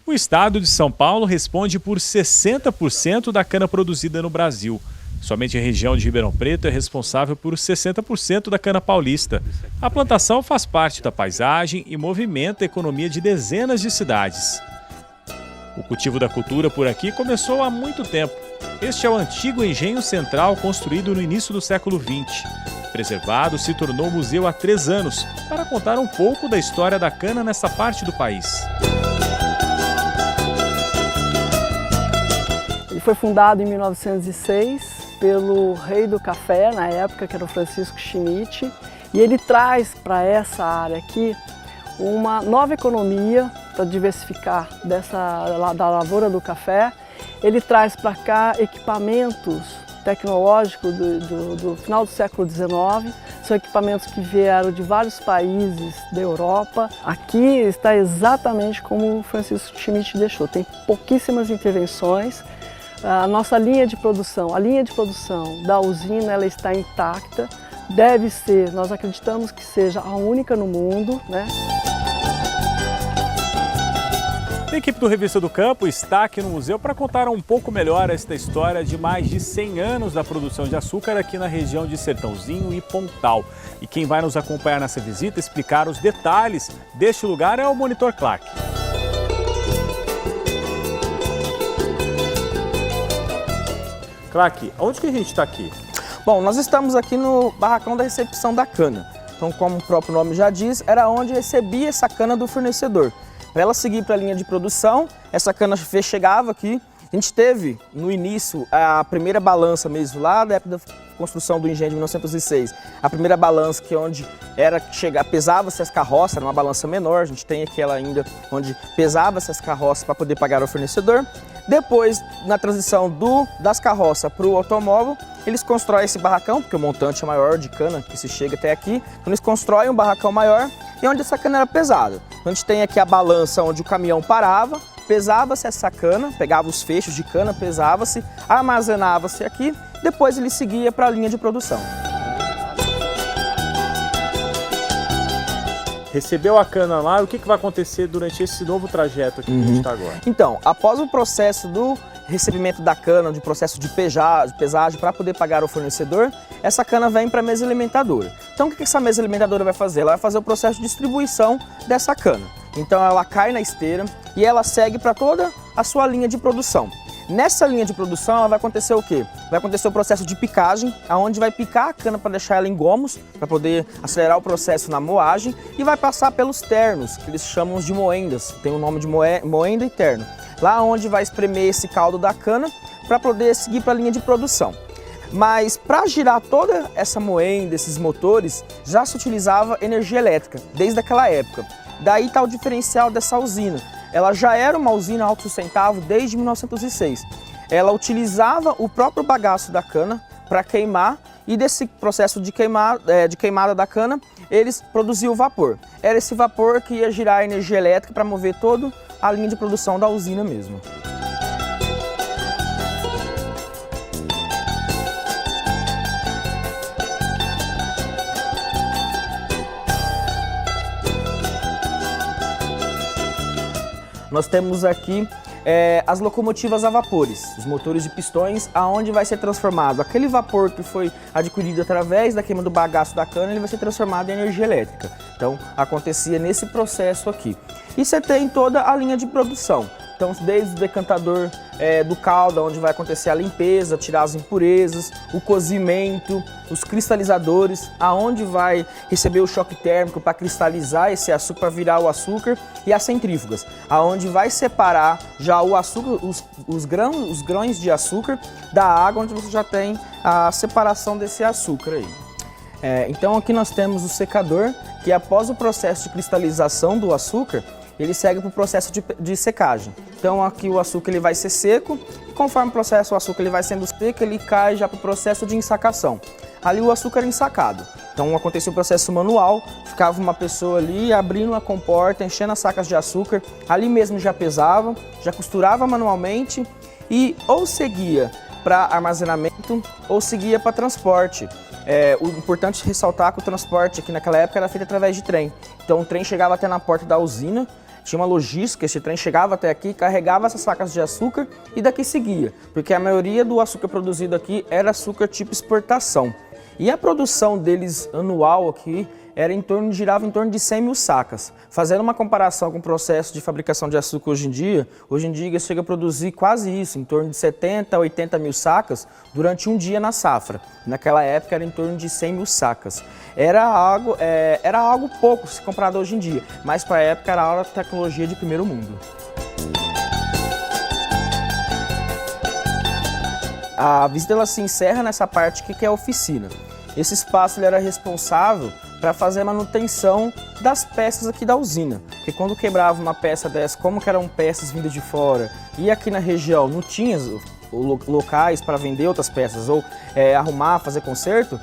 O estado de São Paulo responde por 60% da cana produzida no Brasil. Somente a região de Ribeirão Preto é responsável por 60% da cana paulista. A plantação faz parte da paisagem e movimenta a economia de dezenas de cidades. O cultivo da cultura por aqui começou há muito tempo. Este é o antigo engenho central construído no início do século XX. Preservado, se tornou museu há 3 anos, para contar um pouco da história da cana nessa parte do país. Ele foi fundado em 1906 pelo rei do café, na época, que era o Francisco Schmidt, e ele traz para essa área aqui uma nova economia para diversificar da lavoura do café. Ele traz para cá equipamentos tecnológicos do final do século XIX, são equipamentos que vieram de vários países da Europa. Aqui está exatamente como o Francisco Schmidt deixou, tem pouquíssimas intervenções. A nossa linha de produção, da usina, ela está intacta, deve ser, nós acreditamos que seja a única no mundo, né? A equipe do Revista do Campo está aqui no museu para contar um pouco melhor esta história de mais de 100 anos da produção de açúcar aqui na região de Sertãozinho e Pontal. E quem vai nos acompanhar nessa visita, explicar os detalhes deste lugar é o Monitor Clark. Clark, onde que a gente está aqui? Bom, nós estamos aqui no barracão da recepção da cana. Então, como o próprio nome já diz, era onde recebia essa cana do fornecedor. Para ela seguir para a linha de produção, essa cana chegava aqui. A gente teve, no início, a primeira balança mesmo, lá da época da construção do engenho de 1906. A primeira balança que onde pesava-se as carroças, era uma balança menor, a gente tem aquela ainda, onde pesava-se as carroças para poder pagar ao fornecedor. Depois, na transição das carroças para o automóvel, eles constroem esse barracão, porque o montante é maior de cana que se chega até aqui. Então eles constroem um barracão maior e onde essa cana era pesada. Então, a gente tem aqui a balança onde o caminhão parava, pesava-se essa cana, pegava os fechos de cana, pesava-se, armazenava-se aqui, depois ele seguia para a linha de produção. Recebeu a cana lá, o que vai acontecer durante esse novo trajeto aqui que a gente está agora? Então, após o processo do recebimento da cana, de processo de pesagem para poder pagar ao fornecedor, essa cana vem para a mesa alimentadora. Então, o que essa mesa alimentadora vai fazer? Ela vai fazer o processo de distribuição dessa cana. Então, ela cai na esteira e ela segue para toda a sua linha de produção. Nessa linha de produção, ela vai acontecer o quê? Vai acontecer o processo de picagem, onde vai picar a cana para deixar ela em gomos, para poder acelerar o processo na moagem, e vai passar pelos ternos, que eles chamam de moendas, tem o nome de moenda e terno. Lá onde vai espremer esse caldo da cana para poder seguir para a linha de produção. Mas para girar toda essa moenda, esses motores, já se utilizava energia elétrica, desde aquela época. Daí está o diferencial dessa usina. Ela já era uma usina autossustentável desde 1906. Ela utilizava o próprio bagaço da cana para queimar e desse processo de queimada da cana, eles produziam vapor. Era esse vapor que ia girar a energia elétrica para mover toda a linha de produção da usina mesmo. Nós temos aqui as locomotivas a vapores, os motores de pistões, aonde vai ser transformado aquele vapor que foi adquirido através da queima do bagaço da cana, ele vai ser transformado em energia elétrica. Então, acontecia nesse processo aqui. E você tem toda a linha de produção. Então, desde o decantador do caldo, onde vai acontecer a limpeza, tirar as impurezas, o cozimento, os cristalizadores, aonde vai receber o choque térmico para cristalizar esse açúcar, para virar o açúcar, e as centrífugas, aonde vai separar já o açúcar, os grãos de açúcar da água, onde você já tem a separação desse açúcar aí. Então, aqui nós temos o secador, que após o processo de cristalização do açúcar, ele segue para o processo de secagem. Então aqui o açúcar ele vai ser seco, e conforme o processo o açúcar ele vai sendo seco, ele cai já para o processo de ensacação. Ali o açúcar é ensacado. Então acontecia o processo manual, ficava uma pessoa ali abrindo a comporta, enchendo as sacas de açúcar, ali mesmo já pesava, já costurava manualmente e ou seguia para armazenamento ou seguia para transporte. O importante é ressaltar que o transporte aqui naquela época era feito através de trem. Então o trem chegava até na porta da usina, tinha uma logística, esse trem chegava até aqui, carregava essas sacas de açúcar e daqui seguia, porque a maioria do açúcar produzido aqui era açúcar tipo exportação. E a produção deles anual aqui girava em torno de 100 mil sacas. Fazendo uma comparação com o processo de fabricação de açúcar hoje em dia chega a produzir quase isso, em torno de 70 a 80 mil sacas durante um dia na safra. Naquela época era em torno de 100 mil sacas. Era algo pouco se comparado hoje em dia, mas para a época era uma tecnologia de primeiro mundo. A visita ela se encerra nessa parte aqui que é a oficina. Esse espaço ele era responsável para fazer a manutenção das peças aqui da usina. Porque quando quebrava uma peça dessa, como que eram peças vindas de fora, e aqui na região não tinha locais para vender outras peças ou arrumar, fazer conserto,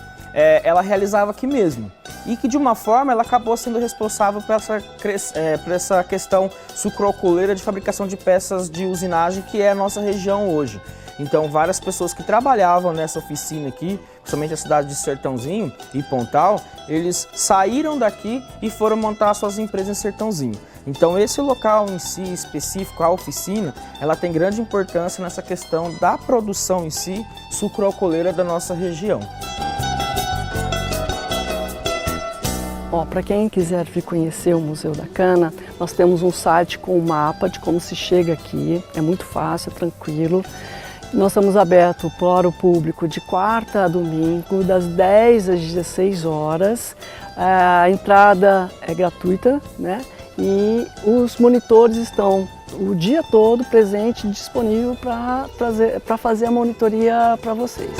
ela realizava aqui mesmo. E que de uma forma ela acabou sendo responsável por essa questão sucroalcooleira de fabricação de peças de usinagem que é a nossa região hoje. Então várias pessoas que trabalhavam nessa oficina aqui, principalmente a cidade de Sertãozinho e Pontal, eles saíram daqui e foram montar suas empresas em Sertãozinho. Então esse local em si específico, a oficina, ela tem grande importância nessa questão da produção em si sucroalcooleira da nossa região. Para quem quiser vir conhecer o Museu da Cana, nós temos um site com um mapa de como se chega aqui, é muito fácil, é tranquilo. Nós estamos abertos para o público de quarta a domingo, das 10 às 16 horas. A entrada é gratuita, né? E os monitores estão o dia todo presente, disponível para fazer a monitoria para vocês.